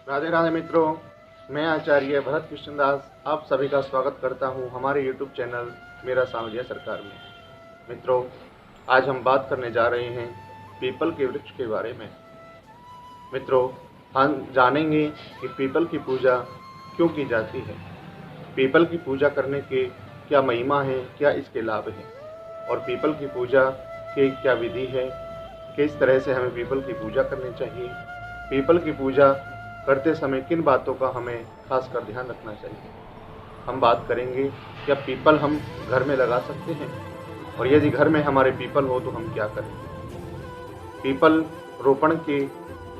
राधे राधे मित्रों, मैं आचार्य भरत कृष्णदास आप सभी का स्वागत करता हूं हमारे YouTube चैनल मेरा सांवलिया सरकार में। मित्रों, आज हम बात करने जा रहे हैं पीपल के वृक्ष के बारे में। मित्रों, हम जानेंगे कि पीपल की पूजा क्यों की जाती है, पीपल की पूजा करने के क्या महिमा है, क्या इसके लाभ हैं, और पीपल की पूजा की क्या विधि है, किस तरह से हमें पीपल की पूजा करनी चाहिए, पीपल की पूजा करते समय किन बातों का हमें खासकर ध्यान रखना चाहिए। हम बात करेंगे क्या पीपल हम घर में लगा सकते हैं, और यदि घर में हमारे पीपल हो तो हम क्या करेंगे, पीपल रोपण के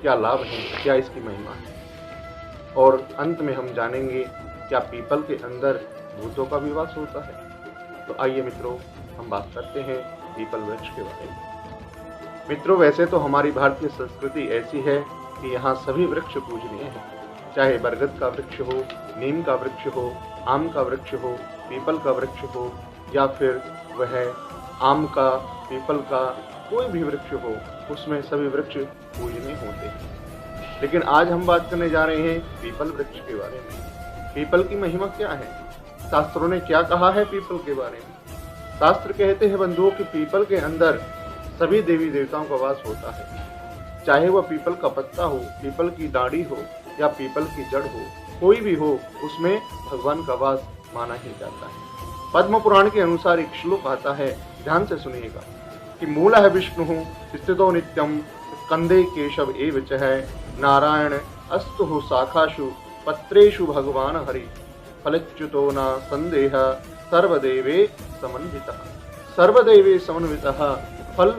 क्या लाभ हैं, क्या इसकी महिमा है, और अंत में हम जानेंगे क्या पीपल के अंदर भूतों का भी वास होता है। तो आइए मित्रों, हम बात करते हैं पीपल वृक्ष के बारे में। मित्रों, वैसे तो हमारी भारतीय संस्कृति ऐसी है कि यहाँ सभी वृक्ष पूजनीय हैं, चाहे बरगद का वृक्ष हो, नीम का वृक्ष हो, आम का वृक्ष हो, पीपल का वृक्ष हो, या फिर वह आम का, पीपल का कोई भी वृक्ष हो, उसमें सभी वृक्ष पूजनीय होते हैं। लेकिन आज हम बात करने जा रहे हैं पीपल वृक्ष के बारे में। पीपल की महिमा क्या है, शास्त्रों ने क्या कहा है पीपल के बारे में। शास्त्र कहते हैं बंधुओं कि पीपल के अंदर सभी देवी देवताओं का वास होता है, चाहे वह पीपल का पत्ता हो, पीपल की डांडी हो, या पीपल की जड़ हो, कोई भी हो, उसमें भगवान का वास माना ही जाता है। पद्म पुराण के अनुसार एक श्लोक आता है, ध्यान से सुनिएगा, कि मूलः विष्णुः स्थितो नित्यं स्कंदे केशव एव च नारायण अस्तुः शाखासु पत्रेषु भगवान हरि फलच्युतो न संदेह सर्वदेवे समन्वितः। सर्वदेवे समन्वितः, फल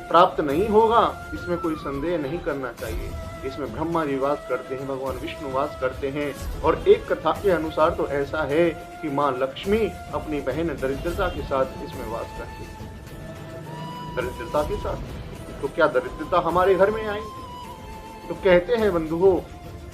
प्राप्त नहीं होगा, इसमें कोई संदेह नहीं करना चाहिए। इसमें ब्रह्मा जी वास करते हैं, भगवान विष्णु वास करते हैं, और एक कथा के अनुसार तो ऐसा है कि माँ लक्ष्मी अपनी बहन दरिद्रता के साथ इसमें वास करती है। दरिद्रता के साथ, तो क्या दरिद्रता हमारे घर में आएगी? तो कहते हैं बंधुओं,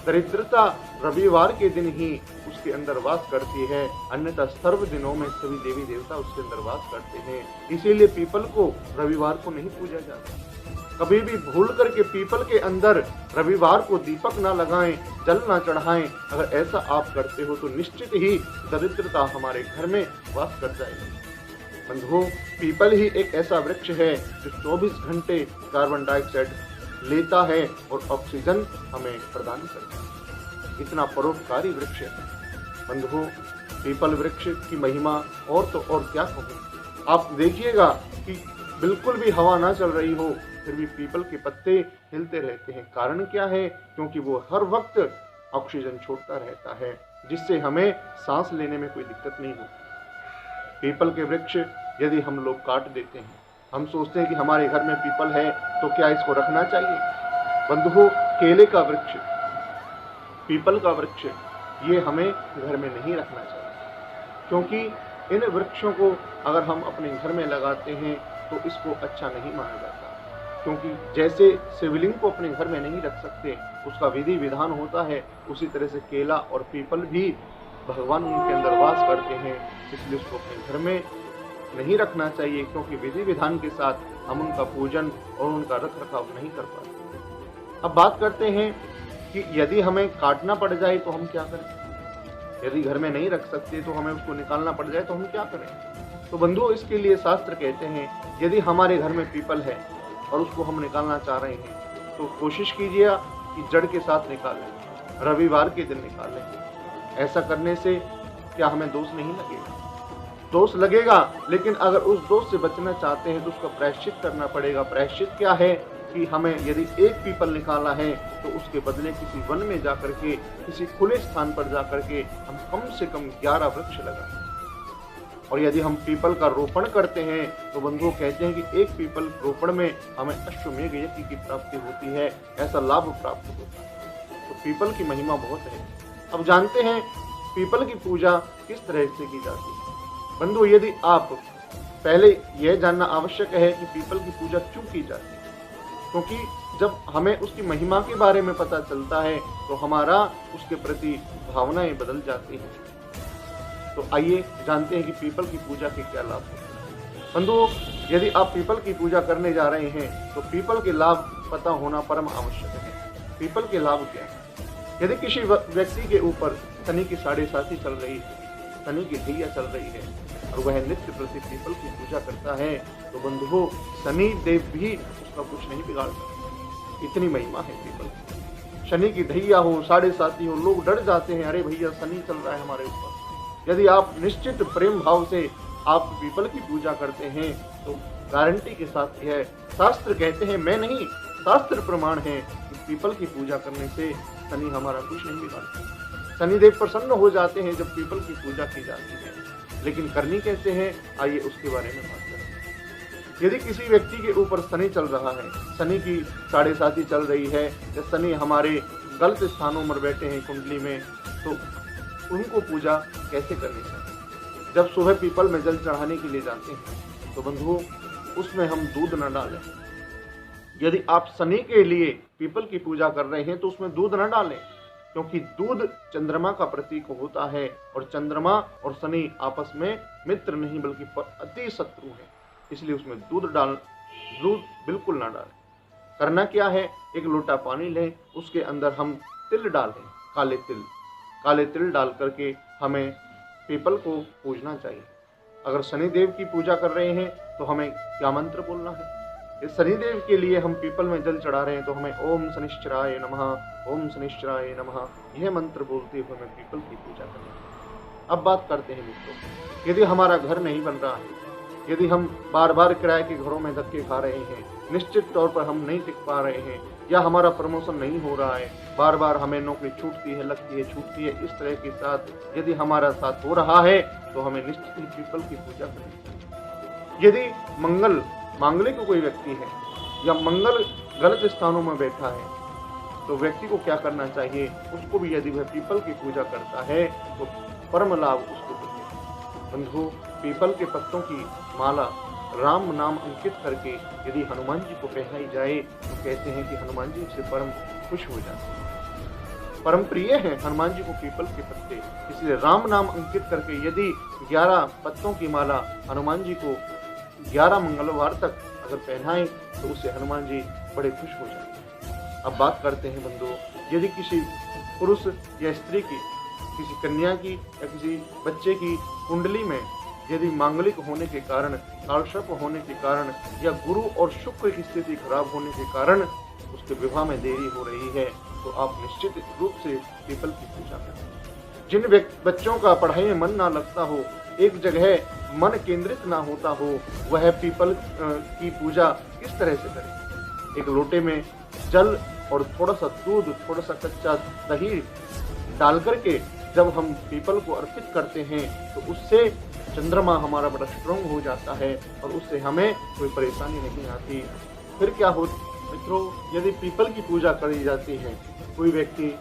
दरिद्रता रविवार के दिन ही उसके अंदर वास करती है, अन्यथा सर्व दिनों में सभी देवी देवता उसके अंदर वास करते हैं। इसीलिए पीपल को रविवार को नहीं पूजा जाता। कभी भी भूल करके पीपल के अंदर रविवार को दीपक ना लगाएं, जल ना चढ़ाएं। अगर ऐसा आप करते हो तो निश्चित ही दरिद्रता हमारे घर में वास कर जाएगी। बंधुओं, पीपल ही एक ऐसा वृक्ष है जो 24 घंटे कार्बन डाइऑक्साइड लेता है और ऑक्सीजन हमें प्रदान करता है। इतना परोपकारी वृक्ष है बंधुओं, पीपल वृक्ष की महिमा और तो और क्या कहूँ। आप देखिएगा कि बिल्कुल भी हवा ना चल रही हो, फिर भी पीपल के पत्ते हिलते रहते हैं। कारण क्या है? क्योंकि वो हर वक्त ऑक्सीजन छोड़ता रहता है, जिससे हमें सांस लेने में कोई दिक्कत नहीं होती। पीपल के वृक्ष यदि हम लोग काट देते हैं, हम सोचते हैं कि हमारे घर में पीपल है तो क्या इसको रखना चाहिए। बंधुओं, केले का वृक्ष, पीपल का वृक्ष, ये हमें घर में नहीं रखना चाहिए, क्योंकि इन वृक्षों को अगर हम अपने घर में लगाते हैं तो इसको अच्छा नहीं माना जाता। क्योंकि जैसे शिवलिंग को अपने घर में नहीं रख सकते, उसका विधि विधान होता है, उसी तरह से केला और पीपल भी भगवान उनके अंदर वास करते हैं, इसलिए उसको अपने घर में नहीं रखना चाहिए, क्योंकि विधि विधान के साथ हम उनका पूजन और उनका रख रखाव नहीं कर पाते। अब बात करते हैं कि यदि हमें काटना पड़ जाए तो हम क्या करें। यदि घर में नहीं रख सकते तो हमें उसको निकालना पड़ जाए तो हम क्या करें। तो बंधुओं, इसके लिए शास्त्र कहते हैं, यदि हमारे घर में पीपल है और उसको हम निकालना चाह रहे हैं तो कोशिश कीजिए कि जड़ के साथ निकालें, रविवार के दिन निकालें। ऐसा करने से क्या हमें दोष नहीं लगेगा? दोष लगेगा, लेकिन अगर उस दोष से बचना चाहते हैं तो उसका प्रायश्चित करना पड़ेगा। प्रायश्चित क्या है कि हमें यदि एक पीपल निकाला है तो उसके बदले किसी वन में जाकर के, किसी खुले स्थान पर जाकर के हम कम से कम 11 वृक्ष लगाएं। और यदि हम पीपल का रोपण करते हैं तो बंधुओं कहते हैं कि एक पीपल रोपण में हमें अश्वमेघ यज्ञ की प्राप्ति होती है, ऐसा लाभ प्राप्त होता है। तो पीपल की महिमा बहुत है। अब जानते हैं पीपल की पूजा किस तरह से की जाती है। बंधुओं, यदि आप पहले यह जानना आवश्यक है कि पीपल की पूजा क्यों की जाती है, क्योंकि जब हमें उसकी महिमा के बारे में पता चलता है तो हमारा उसके प्रति भावनाएं बदल जाती हैं। तो आइए जानते हैं कि पीपल की पूजा के क्या लाभ होते हैं। बंधुओं, यदि आप पीपल की पूजा करने जा रहे हैं तो पीपल के लाभ पता होना परम आवश्यक है। पीपल के लाभ क्या है? यदि किसी व्यक्ति के ऊपर शनि की 7.5 चल रही है, शनि की ढैया चल रही है और वह नित्य प्रति पीपल की पूजा करता है, तो बंधुओं शनि देव भी उसका कुछ नहीं बिगाड़ सकते। इतनी महिमा है पीपल की। शनि की ढैया हो, 7.5 हो, लोग डर जाते हैं, अरे भैया शनि चल रहा है हमारे ऊपर। यदि आप निश्चित प्रेम भाव से आप पीपल की पूजा करते हैं तो गारंटी के साथ यह शास्त्र कहते हैं, मैं नहीं, शास्त्र प्रमाण है कि पीपल की पूजा करने से शनि हमारा कुछ नहीं बिगाड़ता। शनिदेव प्रसन्न हो जाते हैं जब पीपल की पूजा की जाती है। लेकिन करनी कैसे है, आइए उसके बारे में बात करें। यदि किसी व्यक्ति के ऊपर शनि चल रहा है, शनि की 7.5 चल रही है या शनि हमारे गलत स्थानों पर बैठे हैं कुंडली में, तो उनको पूजा कैसे करनी चाहिए। जब सुबह पीपल में जल चढ़ाने के लिए जाते हैं तो बंधुओं उसमें हम दूध न डालें। यदि आप शनि के लिए पीपल की पूजा कर रहे हैं तो उसमें दूध न डालें, क्योंकि दूध चंद्रमा का प्रतीक होता है और चंद्रमा और शनि आपस में मित्र नहीं बल्कि अति शत्रु है। इसलिए उसमें दूध बिल्कुल ना डालें। करना क्या है, एक लोटा पानी लें, उसके अंदर हम तिल डालें, काले तिल डाल करके हमें पीपल को पूजना चाहिए। अगर शनिदेव की पूजा कर रहे हैं तो हमें क्या मंत्र बोलना है। इस शनिदेव के लिए हम पीपल में जल चढ़ा रहे हैं तो हमें ओम शनिश्चराय नमः, ओम शनिश्चराय नमः, यह मंत्र बोलते हुए हमें पीपल की पूजा करनी है। अब बात करते हैं मित्रों, यदि हमारा घर नहीं बन रहा है, यदि हम बार बार किराए के घरों में धक्के खा रहे हैं, निश्चित तौर पर हम नहीं टिक पा रहे हैं, या हमारा प्रमोशन नहीं हो रहा है, बार बार हमें नौकरी छूटती है, लगती है, छूटती है, इस तरह के साथ यदि हमारा साथ हो रहा है तो हमें निश्चित ही पीपल की पूजा करनी चाहिए। यदि मांगलिक कोई व्यक्ति है या मंगल गलत स्थानों में बैठा है तो व्यक्ति को क्या करना चाहिए, उसको भी यदि वह पीपल की पूजा करता है तो परम लाभ उसको मिलेगा। बंधु, पीपल के पत्तों की माला राम नाम अंकित करके यदि हनुमान जी को पहनाई जाए तो कहते हैं कि हनुमान जी से परम खुश हो जाते हैं। परम प्रिय है हनुमान जी को पीपल के पत्ते, इसलिए राम नाम अंकित करके यदि 11 पत्तों की माला हनुमान जी को 11 मंगलवार तक अगर पहनाएं तो उससे हनुमान जी बड़े खुश हो जाते हैं। अब बात करते हैं बंधुओं, यदि किसी पुरुष या स्त्री की, किसी कन्या की या किसी बच्चे की कुंडली में यदि मांगलिक होने के कारण, कालसर्प होने के कारण या गुरु और शुक्र की स्थिति खराब होने के कारण उसके विवाह में देरी हो रही है तो आप निश्चित रूप से पीपल की पूजा करें। जिन बच्चों का पढ़ाई में मन ना लगता हो, एक जगह मन केंद्रित ना होता हो, वह पीपल की पूजा किस तरह से करें। एक लोटे में जल और थोड़ा सा दूध, थोड़ा सा कच्चा दही डाल करके जब हम पीपल को अर्पित करते हैं तो उससे चंद्रमा हमारा बड़ा स्ट्रॉन्ग हो जाता है और उससे हमें कोई परेशानी नहीं आती। फिर क्या हो मित्रों, यदि पीपल की पूजा करी जाती है, कोई व्यक्ति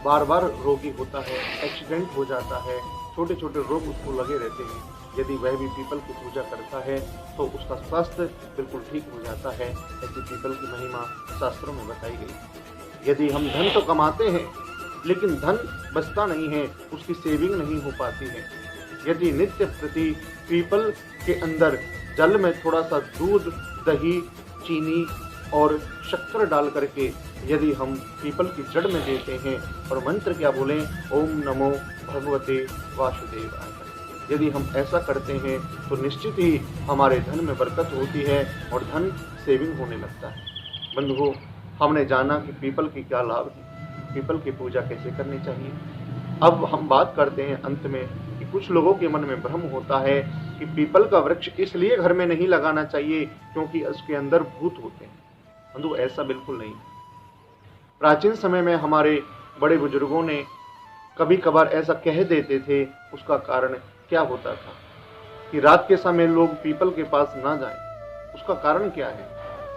बार बार रोगी होता है, एक्सीडेंट हो जाता है, छोटे छोटे रोग उसको लगे रहते हैं, यदि वह भी पीपल की पूजा करता है तो उसका स्वास्थ्य बिल्कुल ठीक हो जाता है। ऐसी पीपल की महिमा शास्त्रों में बताई गई। यदि हम धन तो कमाते हैं लेकिन धन बचता नहीं है, उसकी सेविंग नहीं हो पाती है, यदि नित्य प्रति पीपल के अंदर जल में थोड़ा सा दूध, दही, चीनी और शक्कर डाल करके यदि हम पीपल की जड़ में देते हैं और मंत्र क्या बोलें, ओम नमो भगवते वासुदेवाय, यदि हम ऐसा करते हैं तो निश्चित ही हमारे धन में बरकत होती है और धन सेविंग होने लगता है। बंधुओं, हमने जाना कि पीपल की क्या लाभ है, पीपल की पूजा कैसे करनी चाहिए। अब हम बात करते हैं अंत में कि कुछ लोगों के मन में भ्रम होता है कि पीपल का वृक्ष इसलिए घर में नहीं लगाना चाहिए क्योंकि उसके अंदर भूत होते हैं। बंधु, ऐसा बिल्कुल नहीं। प्राचीन समय में हमारे बड़े बुजुर्गों ने कभी कभार ऐसा कह देते थे, उसका कारण क्या होता था कि रात के समय लोग पीपल के पास ना जाएं। उसका कारण क्या है,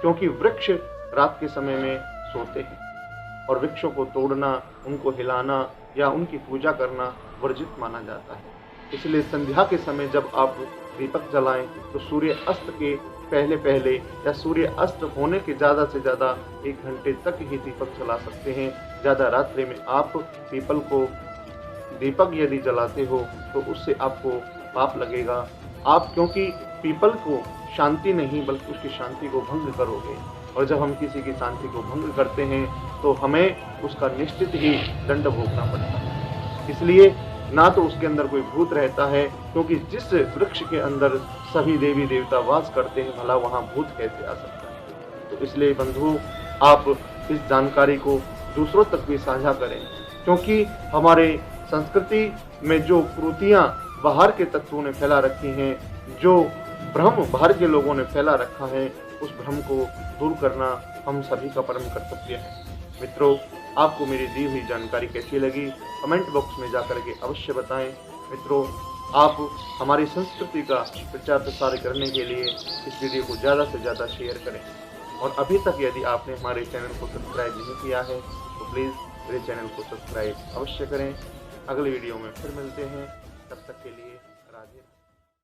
क्योंकि वृक्ष रात के समय में सोते हैं और वृक्षों को तोड़ना, उनको हिलाना या उनकी पूजा करना वर्जित माना जाता है। इसलिए संध्या के समय जब आप दीपक जलाएं तो सूर्य अस्त के पहले या सूर्य अस्त होने के ज़्यादा से ज़्यादा 1 घंटे तक ही दीपक जला सकते हैं। ज़्यादा रात्रि में आप पीपल को दीपक यदि जलाते हो तो उससे आपको पाप लगेगा। आप क्योंकि पीपल को शांति नहीं बल्कि उसकी शांति को भंग करोगे। और जब हम किसी की शांति को भंग करते हैं तो हमें उसका निश्चित ही दंड भोगना पड़ता है। इसलिए ना तो उसके अंदर कोई भूत रहता है, क्योंकि जिस वृक्ष के अंदर सभी देवी देवता वास करते हैं, भला वहाँ भूत कैसे आ सकता है। तो इसलिए बंधु, आप इस जानकारी को दूसरों तक भी साझा करें, क्योंकि हमारे संस्कृति में जो कुरीतियाँ बाहर के तत्वों ने फैला रखी हैं, जो भ्रम बाहर के लोगों ने फैला रखा है, उस भ्रम को दूर करना हम सभी का परम कर्तव्य है। मित्रों, आपको मेरी दी हुई जानकारी कैसी लगी, कमेंट बॉक्स में जाकर के अवश्य बताएं। मित्रों, आप हमारी संस्कृति का प्रचार प्रसार करने के लिए इस वीडियो को ज़्यादा से ज़्यादा शेयर करें, और अभी तक यदि आपने हमारे चैनल को सब्सक्राइब नहीं किया है तो प्लीज़ मेरे चैनल को सब्सक्राइब अवश्य करें। अगले वीडियो में फिर मिलते हैं, तब तक के लिए